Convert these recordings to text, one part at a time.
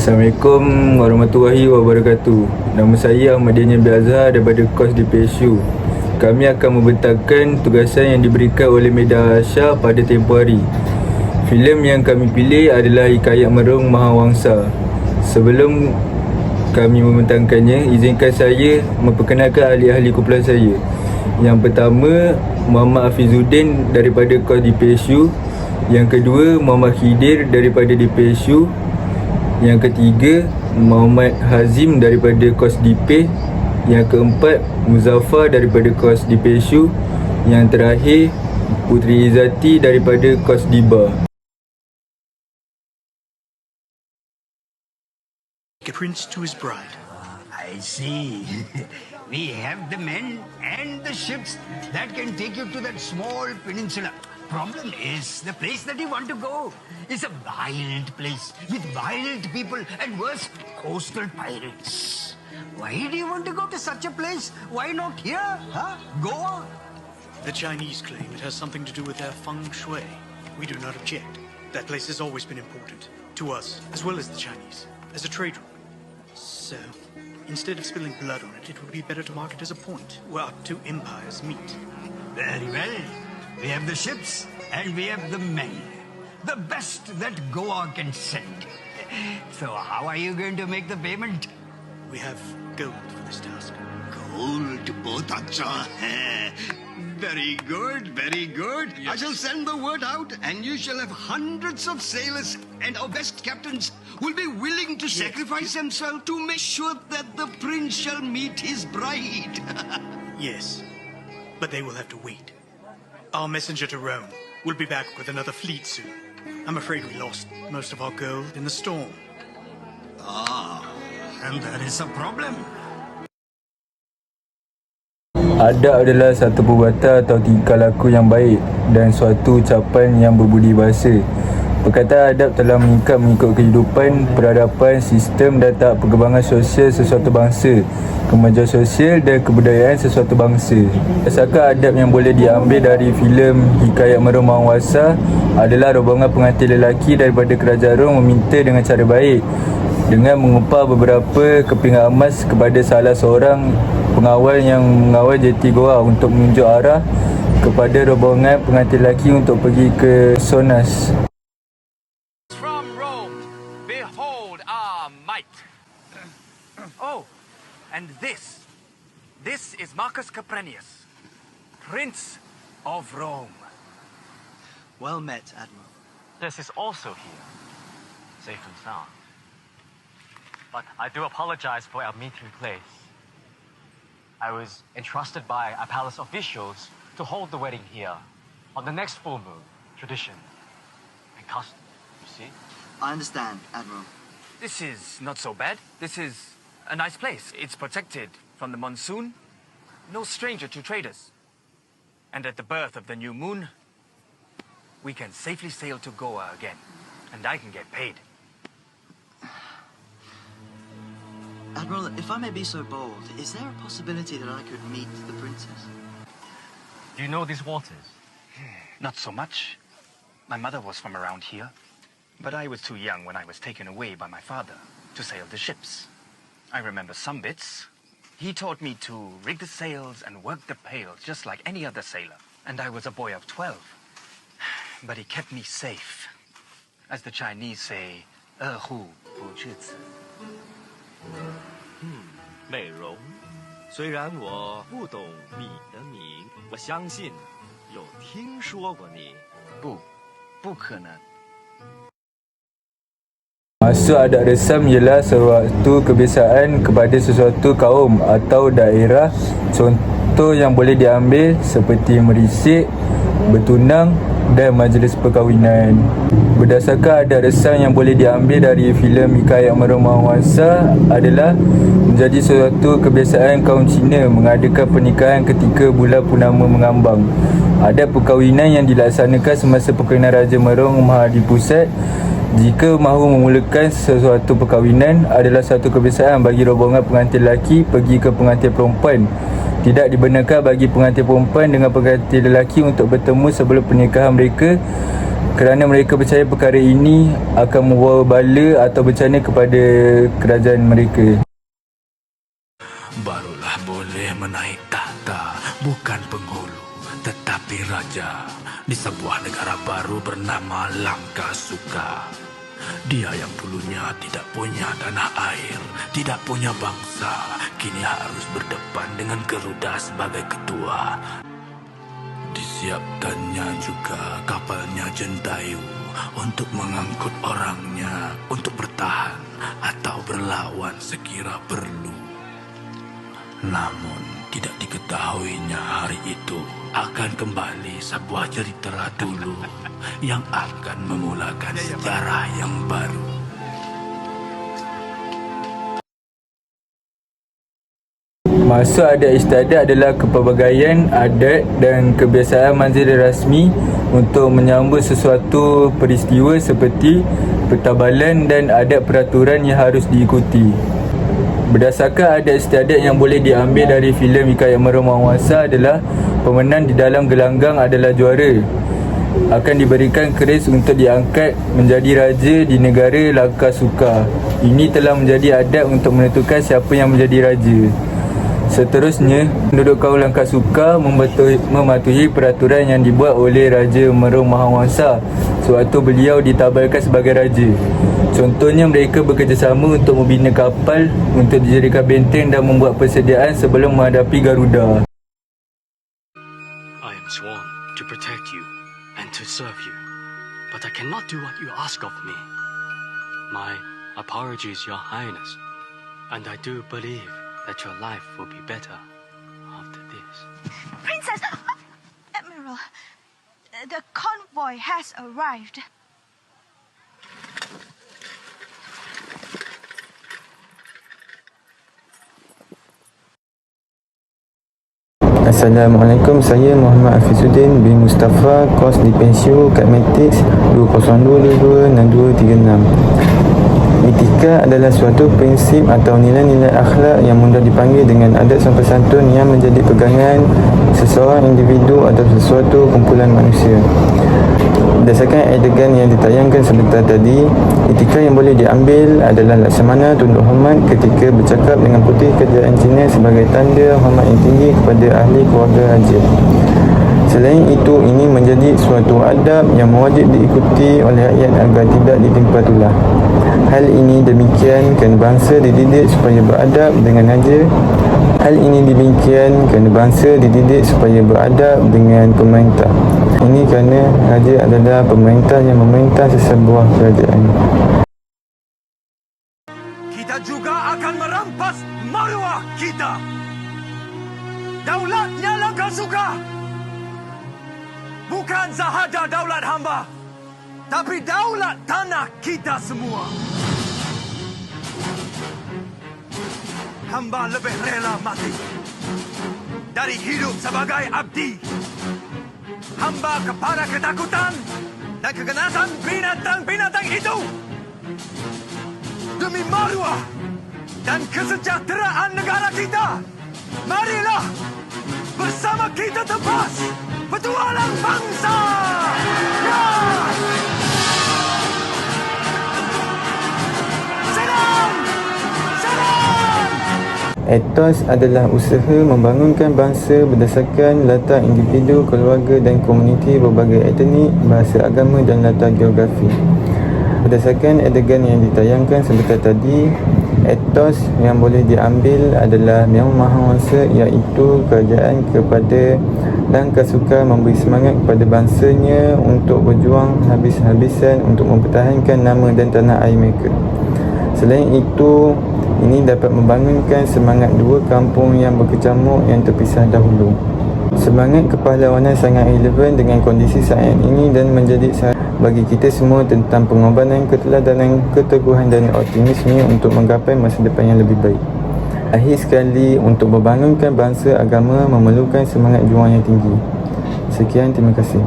Assalamualaikum warahmatullahi wabarakatuh. Nama saya Ahmad Daniel Azhar daripada kos di PSU. Kami akan membentangkan tugasan yang diberikan oleh Medan Asia pada tempoh hari. Filem yang kami pilih adalah Hikayat Merung Mahawangsa. Sebelum kami membentangkannya, izinkan saya memperkenalkan ahli-ahli kumpulan saya. Yang pertama, Muhammad Hafizuddin daripada kos di PSU. Yang kedua, Muhammad Khidir daripada DPSU. Yang ketiga, Muhammad Hazim daripada kos DP. Yang keempat, Muzaffar daripada kos DPSU. Yang terakhir, Putri Izzati daripada kos DIBA. A prince to his bride. I see. We have the men and the ships that can take you to that small peninsula. Problem is, the place that you want to go is a wild place with wild people and worse, coastal pirates. Why do you want to go to such a place? Why not here, huh? Goa? The Chinese claim it has something to do with their feng shui. We do not object. That place has always been important to us, as well as the Chinese, as a trade route. So, instead of spilling blood on it, it would be better to mark it as a point where our two empires meet. Very well. We have the ships and we have the men. The best that Goa can send. So how are you going to make the payment? We have gold for this task. Gold, Botacha. Very good, very good. I shall send the word out and you shall have hundreds of sailors and our best captains will be willing to sacrifice themselves to make sure that the prince shall meet his bride. Yes, but they will have to wait. Our messenger to Rome will be back with another fleet soon. I'm afraid we lost most of our gold in the storm. And that is a problem. Adab adalah satu perbuatan atau tingkah laku yang baik dan suatu ucapan yang berbudi bahasa. Perkataan adab telah meningkat mengikut kehidupan, peradaban, sistem dan tahap perkembangan sosial sesuatu bangsa, kemajuan sosial dan kebudayaan sesuatu bangsa. Berdasarkan adab yang boleh diambil dari filem Hikayat Merung Mahawangsa adalah rombongan pengantin lelaki daripada kerajaan Rom meminta dengan cara baik dengan mengupah beberapa kepingan emas kepada salah seorang pengawal yang mengawal jeti Goa untuk menunjuk arah kepada rombongan pengantin lelaki untuk pergi ke Sonas. From Rome, behold our might. Oh, and this is Marcus Caprenius, Prince of Rome. Well met, Admiral. This is also here, safe and sound. But I do apologize for our meeting place. I was entrusted by our palace officials to hold the wedding here on the next full moon, tradition and custom, you see? I understand, Admiral. This is not so bad. This is a nice place. It's protected from the monsoon, no stranger to traders. And at the birth of the new moon, we can safely sail to Goa again, and I can get paid. Admiral, if I may be so bold, is there a possibility that I could meet the princess? Do you know these waters? Not so much. My mother was from around here, but I was too young when I was taken away by my father to sail the ships. I remember some bits. He taught me to rig the sails and work the pails just like any other sailor, and I was a boy of 12. But he kept me safe. As the Chinese say, 二户不至此. 美容，虽然我不懂你的名，我相信有听说过你。不可能。 Maksud adat resam ialah suatu kebiasaan kepada sesuatu kaum atau daerah. Contoh yang boleh diambil seperti merisik, bertunang dan majlis perkahwinan. Berdasarkan adat resam yang boleh diambil dari filem Hikayat Merung Mahawangsa adalah menjadi suatu kebiasaan kaum Cina mengadakan pernikahan ketika bulan purnama mengambang. Adat perkahwinan yang dilaksanakan semasa perkahwinan Raja Merung Mahadipusat jika mahu memulakan sesuatu perkahwinan adalah satu kebiasaan bagi rombongan pengantin lelaki pergi ke pengantin perempuan. Tidak dibenarkan bagi pengantin perempuan dengan pengantin lelaki untuk bertemu sebelum pernikahan mereka kerana mereka percaya perkara ini akan membawa bala atau bencana kepada kerajaan mereka. Barulah boleh menaik tahta, bukan penghulu tetapi raja di sebuah negara baru bernama Langkasuka. Dia yang dulunya tidak punya tanah air, tidak punya bangsa, kini harus berdepan dengan Garuda sebagai ketua. Disiapkannya juga kapalnya Jentayu untuk mengangkut orangnya untuk bertahan atau berlawan sekira perlu. Namun tidak diketahuinya hari itu akan kembali sebuah cerita dulu yang akan memulakan sejarah yang baru. Maksud adat istiadat adalah kepelbagaian adat dan kebiasaan manzil rasmi untuk menyambut sesuatu peristiwa seperti pertabalan dan adat peraturan yang harus diikuti. Berdasarkan adat istiadat yang boleh diambil dari filem Hikayat Merom Mahawangsa adalah pemenang di dalam gelanggang adalah juara akan diberikan keris untuk diangkat menjadi raja di negara Langkasuka. Ini telah menjadi adat untuk menentukan siapa yang menjadi raja. Seterusnya, penduduk kaum Langkasuka mematuhi peraturan yang dibuat oleh Raja Merom Mahawangsa sewaktu beliau ditabalkan sebagai raja. Contohnya, mereka bekerjasama untuk membina kapal untuk dijadikan benteng dan membuat persediaan sebelum menghadapi Garuda. I am sworn to protect you and to serve you, but I cannot do what you ask of me. My apologies, Your Highness, and I do believe that your life will be better after this. Princess! Admiral, the convoy has arrived. Assalamualaikum, saya Muhammad Hafizuddin bin Mustafa, kos di Pensio Kadmetics 202226236. Etika adalah suatu prinsip atau nilai-nilai akhlak yang mudah dipanggil dengan adat sopan santun yang menjadi pegangan seseorang individu atau sesuatu kumpulan manusia. Berdasarkan adegan yang ditayangkan sebentar tadi, etika yang boleh diambil adalah laksamana tunduk hormat ketika bercakap dengan puteri kerajaan Cina sebagai tanda hormat yang tinggi kepada ahli keluarga raja. Selain itu, ini menjadi suatu adab yang wajib diikuti oleh rakyat agar tidak ditimpa tulah. Hal ini demikian kerana bangsa dididik supaya beradab dengan raja. Hal ini demikian kerana bangsa dididik supaya beradab dengan pemerintah. Ini kerana raja adalah pemerintah yang memerintah sesebuah kerajaan. Kita juga akan merampas maruah kita. Daulatnya Langkasuka. Bukan sahaja daulat hamba, tapi daulat tanah kita semua. Hamba lebih rela mati dari hidup sebagai abdi. Hamba kepada ketakutan dan keganasan binatang-binatang itu. Demi maruah dan kesejahteraan negara kita, marilah bersama kita tebas petualang bangsa. Ya! Salam! Salam! Etos adalah usaha membangunkan bangsa berdasarkan latar individu, keluarga dan komuniti berbagai etnik, bahasa agama dan latar geografi. Berdasarkan adegan yang ditayangkan sebentar tadi, etos yang boleh diambil adalah Yang Mahawangsa, iaitu kerajaan kepada Langkasuka memberi semangat kepada bangsanya untuk berjuang habis-habisan untuk mempertahankan nama dan tanah air mereka. Selain itu, ini dapat membangunkan semangat dua kampung yang berkecamuk yang terpisah dahulu. Semangat kepahlawanan sangat relevan dengan kondisi saat ini dan menjadi syarat bagi kita semua tentang pengorbanan, keteladanan, keteguhan dan optimisme untuk menggapai masa depan yang lebih baik. Akhir sekali, untuk membangunkan bangsa agama memerlukan semangat juang yang tinggi. Sekian, terima kasih.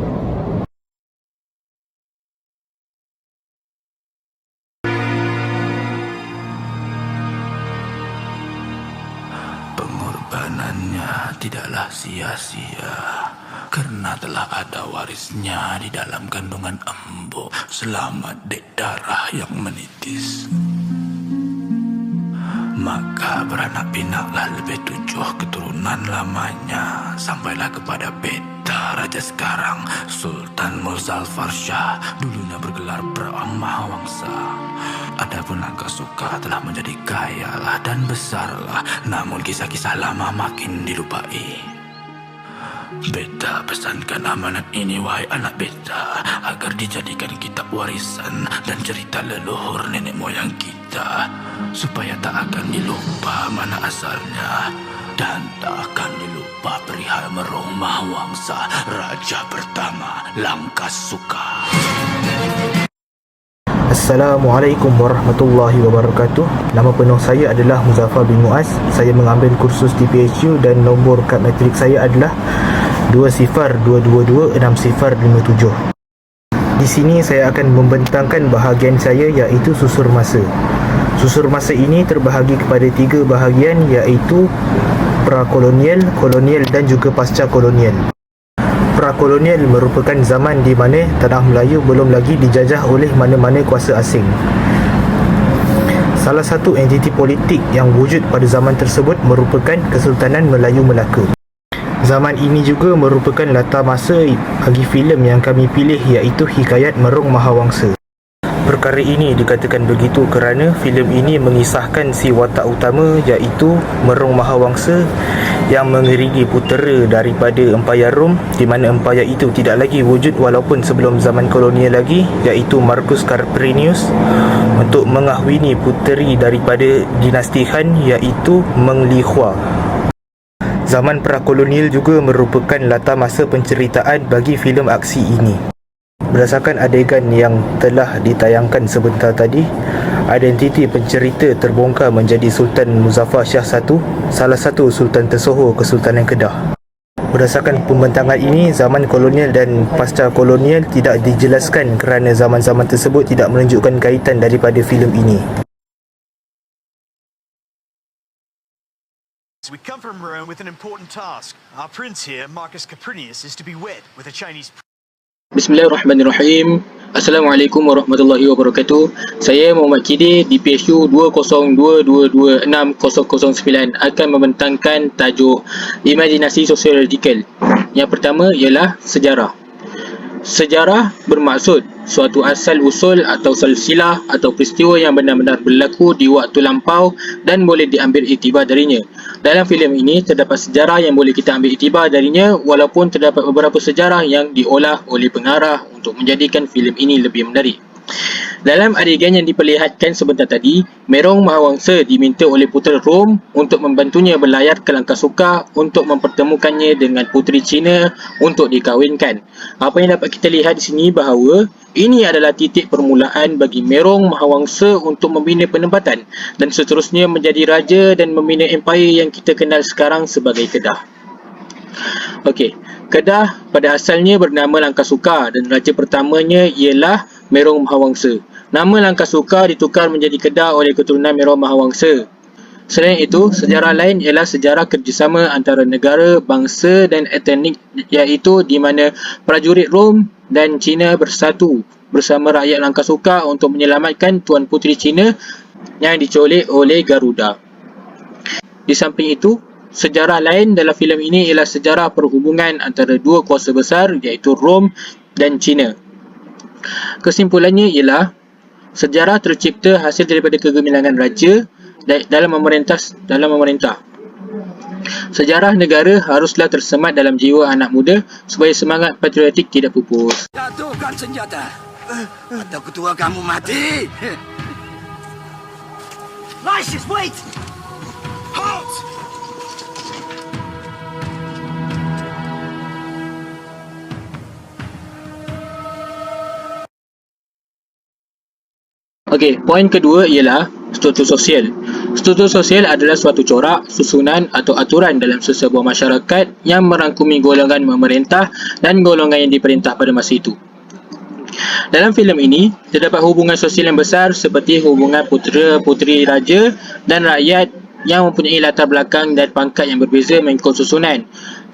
Pengorbanannya tidaklah sia-sia karena telah ada warisnya di dalam kandungan embu selama dek darah yang menitis. Maka beranak pinaklah lebih 7 keturunan lamanya, sampailah kepada Beta, raja sekarang, Sultan Muzaffar Shah, dulunya bergelar Brahmawangsa. Adapun Langkasuka telah menjadi kayalah dan besarlah, namun kisah-kisah lama makin dilupai. Beta pesankan amanat ini, wahai anak Beta, agar dijadikan kitab warisan dan cerita leluhur nenek moyang kita, supaya tak akan dilupa mana asalnya dan tak akan dilupa perihal Merong Mahawangsa, raja pertama Langkasuka. Assalamualaikum warahmatullahi wabarakatuh. Nama penuh saya adalah Muzaffar bin Muaz. Saya mengambil kursus di PHU dan nombor kad matrik saya adalah 20222657. Di sini saya akan membentangkan bahagian saya, iaitu susur masa. Susur masa ini terbahagi kepada 3 bahagian, iaitu prakolonial, kolonial dan juga pasca kolonial. Prakolonial merupakan zaman di mana tanah Melayu belum lagi dijajah oleh mana-mana kuasa asing. Salah satu entiti politik yang wujud pada zaman tersebut merupakan Kesultanan Melayu Melaka. Zaman ini juga merupakan latar masa bagi filem yang kami pilih, iaitu Hikayat Merong Mahawangsa. Perkara ini dikatakan begitu kerana filem ini mengisahkan si watak utama, iaitu Merong Mahawangsa yang mengiringi putera daripada Empayar Rom, di mana empayar itu tidak lagi wujud walaupun sebelum zaman kolonial lagi, iaitu Marcus Carpenius, untuk mengahwini puteri daripada dinasti Han, iaitu Meng Lihua. Zaman prakolonial juga merupakan latar masa penceritaan bagi filem aksi ini. Berdasarkan adegan yang telah ditayangkan sebentar tadi, identiti pencerita terbongkar menjadi Sultan Muzaffar Shah I, salah satu sultan tersohor Kesultanan Kedah. Berdasarkan pembentangan ini, zaman kolonial dan pasca kolonial tidak dijelaskan kerana zaman-zaman tersebut tidak menunjukkan kaitan daripada filem ini. We come from Rome with an important task. Our prince here, Marcus Caprinius, is to be wed with a Chinese. Bismillahirrahmanirrahim. Assalamualaikum warahmatullahi wabarakatuh. Saya Muhammad Kidi di PHU 2022260009 akan membentangkan tajuk imajinasi sosiologikal. Yang pertama ialah sejarah. Sejarah bermaksud suatu asal-usul atau silsilah atau peristiwa yang benar-benar berlaku di waktu lampau dan boleh diambil iktibar darinya. Dalam filem ini terdapat sejarah yang boleh kita ambil iktibar darinya, walaupun terdapat beberapa sejarah yang diolah oleh pengarah untuk menjadikan filem ini lebih menarik. Dalam adegan yang diperlihatkan sebentar tadi, Merong Mahawangsa diminta oleh putera Rom untuk membantunya berlayar ke Langkasuka untuk mempertemukannya dengan puteri Cina untuk dikahwinkan. Apa yang dapat kita lihat di sini bahawa ini adalah titik permulaan bagi Merong Mahawangsa untuk membina penempatan dan seterusnya menjadi raja dan membina empayar yang kita kenal sekarang sebagai Kedah. Okey, Kedah pada asalnya bernama Langkasuka dan raja pertamanya ialah Merong Mahawangsa. Nama Langkasuka ditukar menjadi Kedah oleh keturunan Merong Mahawangsa. Selain itu, sejarah lain ialah sejarah kerjasama antara negara, bangsa dan etnik, iaitu di mana prajurit Rom dan Cina bersatu bersama rakyat Langkasuka untuk menyelamatkan Tuan Puteri Cina yang diculik oleh Garuda. Di samping itu, sejarah lain dalam filem ini ialah sejarah perhubungan antara dua kuasa besar, iaitu Rom dan Cina. Kesimpulannya ialah sejarah tercipta hasil daripada kegemilangan raja dalam memerintah. Sejarah negara haruslah tersemat dalam jiwa anak muda supaya semangat patriotik tidak pupus. Jatuhkan senjata atau ketua kamu mati. Lysias, wait! Halt! Okey, poin kedua ialah struktur sosial. Struktur sosial adalah suatu corak, susunan atau aturan dalam sesebuah masyarakat yang merangkumi golongan memerintah dan golongan yang diperintah pada masa itu. Dalam filem ini, terdapat hubungan sosial yang besar seperti hubungan putera-puteri raja dan rakyat yang mempunyai latar belakang dan pangkat yang berbeza mengikut susunan.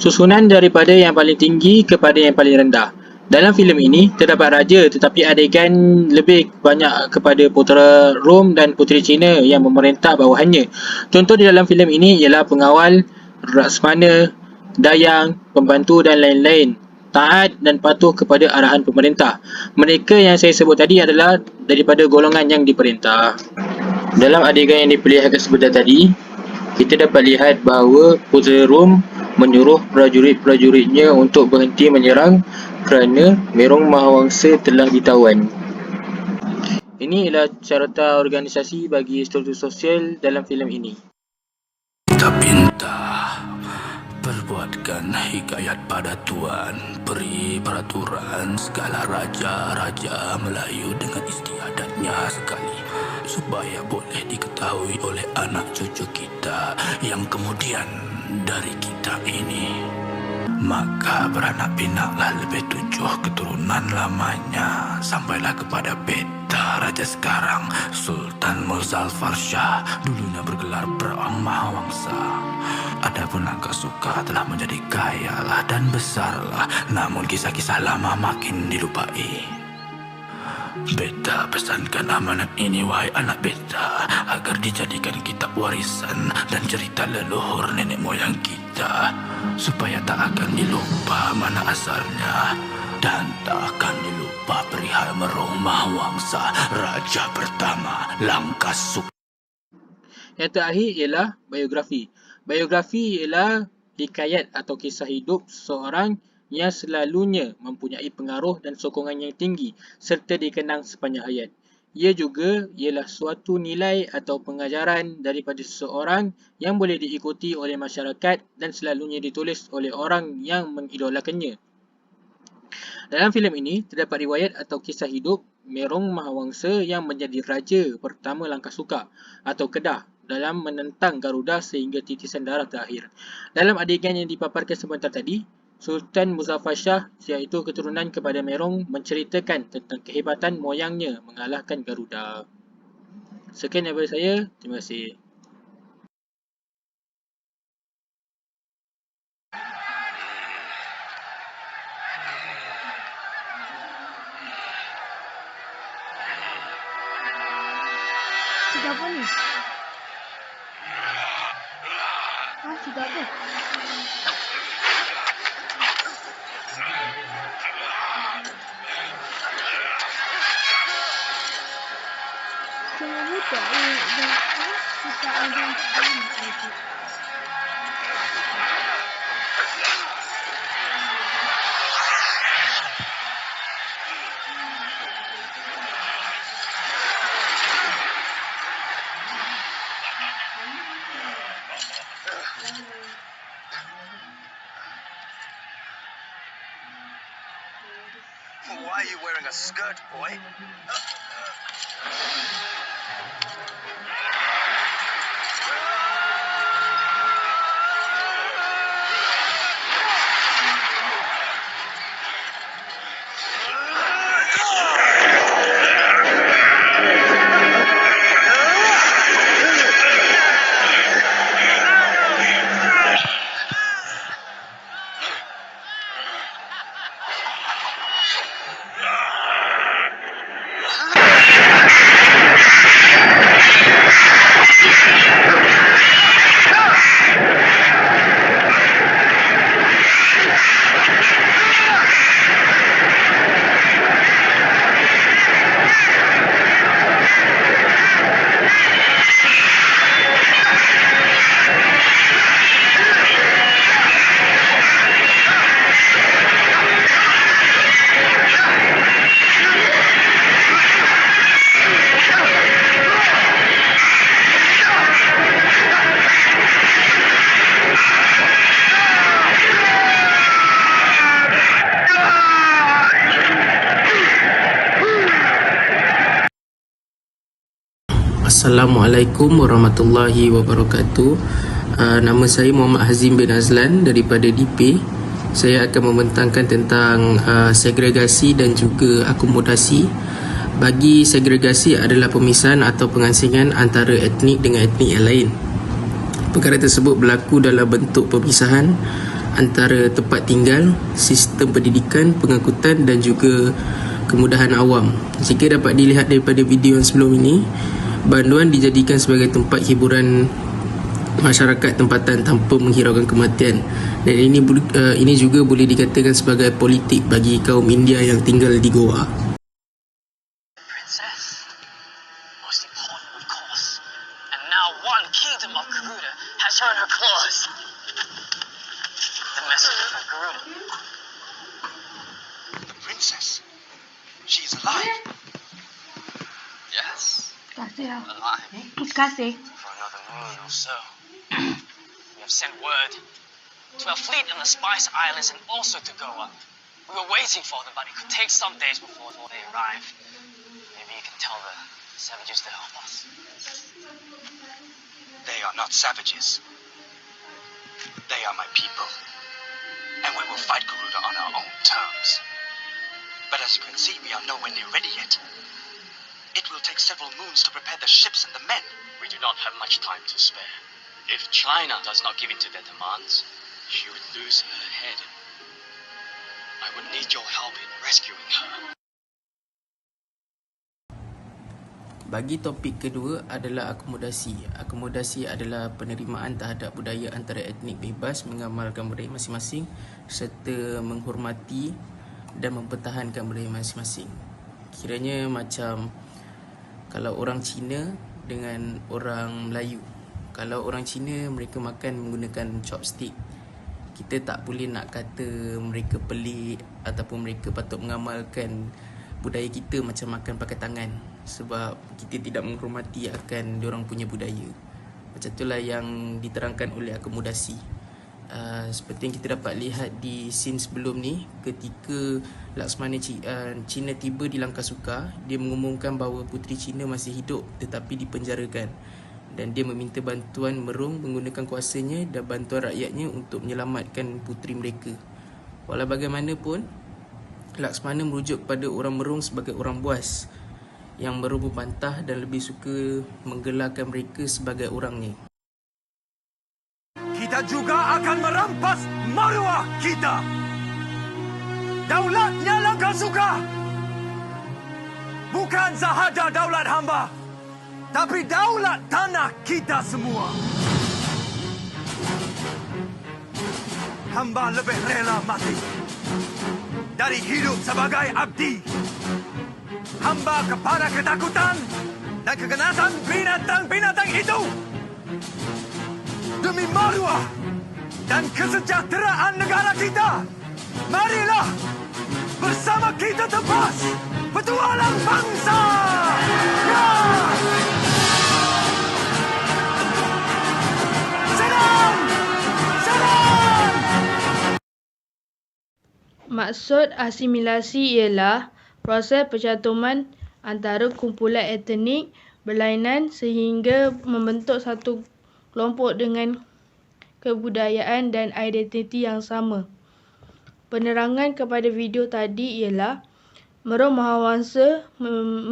susunan daripada yang paling tinggi kepada yang paling rendah. Dalam filem ini, terdapat raja tetapi adegan lebih banyak kepada putera Rom dan puteri Cina yang memerintah bawahannya. Contoh di dalam filem ini ialah pengawal, Laksmana, dayang, pembantu dan lain-lain. Taat dan patuh kepada arahan pemerintah. Mereka yang saya sebut tadi adalah daripada golongan yang diperintah. Dalam adegan yang diperlihatkan sebentar tadi, kita dapat lihat bahawa putera Rom menyuruh prajurit-prajuritnya untuk berhenti menyerang kerana Merong Mahawangsa telah ditawan. Ini ialah carta organisasi bagi struktur sosial dalam filem ini. Kita pinta perbuatkan hikayat pada Tuan, beri peraturan segala raja-raja Melayu dengan istiadatnya sekali, supaya boleh diketahui oleh anak cucu kita yang kemudian dari kita ini. Maka beranak pinaklah lebih 7 keturunan lamanya sampailah kepada Beta raja sekarang, Sultan Muzaffar Shah, dulunya bergelar Bram Mahawangsa. Adapun Langkasuka telah menjadi kayalah dan besarlah, namun kisah-kisah lama makin dilupai. Beta pesankan amanat ini, wahai anak Beta, agar dijadikan kitab warisan dan cerita leluhur nenek moyang kita, supaya tak akan dilupa mana asalnya dan tak akan dilupa perihal Merong Mahawangsa, raja pertama Langkasuka. Yang terakhir ialah biografi. Biografi ialah hikayat atau kisah hidup seseorang yang selalunya mempunyai pengaruh dan sokongan yang tinggi serta dikenang sepanjang hayat. Ia juga ialah suatu nilai atau pengajaran daripada seseorang yang boleh diikuti oleh masyarakat dan selalunya ditulis oleh orang yang mengidolakannya. Dalam filem ini, terdapat riwayat atau kisah hidup Merong Mahawangsa yang menjadi raja pertama Langkasuka atau Kedah dalam menentang Garuda sehingga titisan darah terakhir. Dalam adegan yang dipaparkan sebentar tadi, Sultan Muzaffar Shah, iaitu keturunan kepada Merong, menceritakan tentang kehebatan moyangnya mengalahkan Garuda. Sekian daripada saya. Terima kasih. Cerita apa ni? Cerita apa? Saya tak ingat kita ada itu. Why are you wearing a skirt, boy? Assalamualaikum warahmatullahi wabarakatuh. Nama saya Muhammad Hazim bin Azlan daripada DIPE. Saya akan membentangkan tentang segregasi dan juga akomodasi. Bagi segregasi adalah pemisahan atau pengasingan antara etnik dengan etnik yang lain. Perkara tersebut berlaku dalam bentuk pemisahan antara tempat tinggal, sistem pendidikan, pengangkutan dan juga kemudahan awam. Jika dapat dilihat daripada video yang sebelum ini, Banduan dijadikan sebagai tempat hiburan masyarakat tempatan tanpa menghiraukan kematian, dan ini juga boleh dikatakan sebagai politik bagi kaum India yang tinggal di Goa. Princess, most important of course, and now one kingdom of Garuda has shown her claws. The messenger from Garuda. The princess. She's alive. Yes, Kasih. alive. Kasih. For another moon or so. We have sent word to our fleet in the Spice Islands and also to Goa. We were waiting for them, but it could take some days before they arrive. Maybe you can tell the savages to help us. They are not savages. They are my people. And we will fight Garuda on our own terms. But as you can see, we are nowhere near ready yet. It will take several moons to prepare the ships and the men. We do not have much time to spare. If China does not give in to their demands, she would lose her head. I would need your help in rescuing her. Bagi topik kedua adalah akomodasi. Akomodasi adalah penerimaan terhadap budaya antara etnik bebas mengamalkan budaya masing-masing serta menghormati dan mempertahankan budaya masing-masing. Kiranya macam kalau orang Cina dengan orang Melayu. Kalau orang Cina mereka makan menggunakan chopstick, kita tak boleh nak kata mereka pelik ataupun mereka patut mengamalkan budaya kita macam makan pakai tangan, sebab kita tidak menghormati akan diorang punya budaya. Macam itulah yang diterangkan oleh akomodasi. Seperti yang kita dapat lihat di scene sebelum ni, ketika Laksmana Cina tiba di Langkasuka, dia mengumumkan bahawa puteri Cina masih hidup tetapi dipenjarakan, dan dia meminta bantuan Merung menggunakan kuasanya dan bantuan rakyatnya untuk menyelamatkan puteri mereka. Walau bagaimanapun, Laksmana merujuk kepada orang Merung sebagai orang buas yang Merung membantah dan lebih suka menggelarkan mereka sebagai orangnya. Kita juga akan merampas maruah kita. Daulatnya Langkasuka bukan sahaja daulat hamba, tapi daulat tanah kita semua. Hamba lebih rela mati dari hidup sebagai abdi. Hamba kepada ketakutan dan keganasan binatang-binatang itu. Demi maruah dan kesejahteraan negara kita, marilah bersama kita tebas petualang bangsa. Ya! Serang! Serang! Maksud asimilasi ialah proses percantuman antara kumpulan etnik berlainan sehingga membentuk satu kelompok dengan kebudayaan dan identiti yang sama. Penerangan kepada video tadi ialah Merung Mahawangsa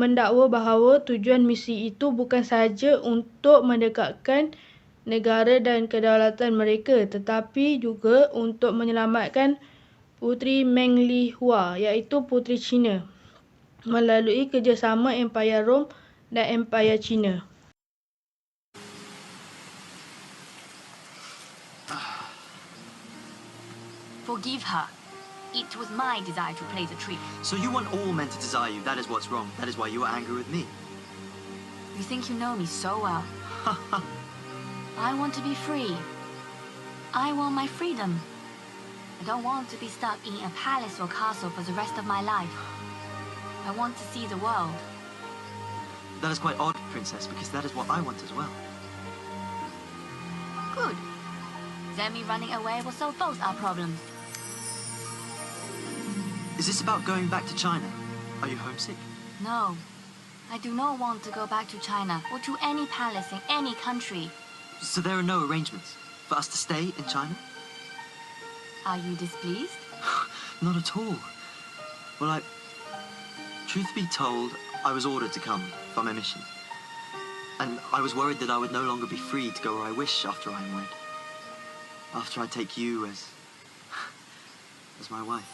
mendakwa bahawa tujuan misi itu bukan sahaja untuk mendekatkan negara dan kedaulatan mereka, tetapi juga untuk menyelamatkan Puteri Meng Li Hua, iaitu Puteri Cina, melalui kerjasama Empayar Rom dan Empayar Cina. Forgive her. It was my desire to play the trick. So you want all men to desire you. That is what's wrong. That is why you are angry with me. You think you know me so well. I want to be free. I want my freedom. I don't want to be stuck in a palace or castle for the rest of my life. I want to see the world. That is quite odd, Princess, because that is what I want as well. Good. Then me running away will solve both our problems. Is this about going back to China? Are you homesick? No. I do not want to go back to China or to any palace in any country. So there are no arrangements for us to stay in China? Are you displeased? Not at all. Well, truth be told, I was ordered to come for my mission. And I was worried that I would no longer be free to go where I wish after I am wed. After I take you as as my wife.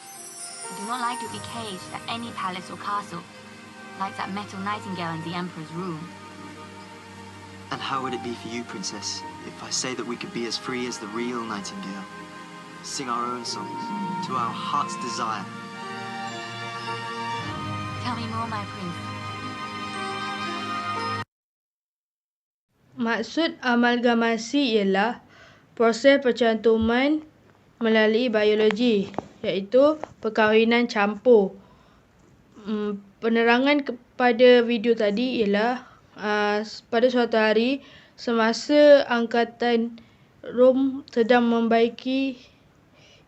I do not like to be caged at any palace or castle, like that metal nightingale in the Emperor's room. And how would it be for you, Princess, if I say that we could be as free as the real nightingale? Sing our own songs, to our heart's desire. Tell me more, my prince. Maksud amalgamasi ialah proses percantuman melalui biologi, iaitu perkahwinan campur. Penerangan kepada video tadi ialah pada suatu hari semasa angkatan Rom sedang membaiki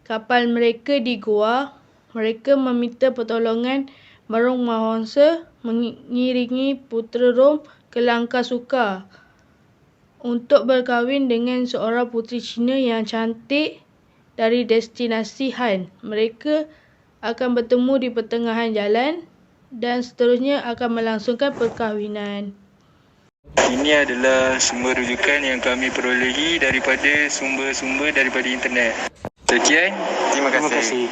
kapal mereka di Goa, mereka meminta pertolongan Marung Mahonsa mengiringi putera Rom ke Lankasuka untuk berkahwin dengan seorang puteri Cina yang cantik dari destinasi Han. Mereka akan bertemu di pertengahan jalan dan seterusnya akan melangsungkan perkahwinan. Ini adalah semua rujukan yang kami perolehi daripada sumber-sumber daripada internet. Sekian, terima kasih.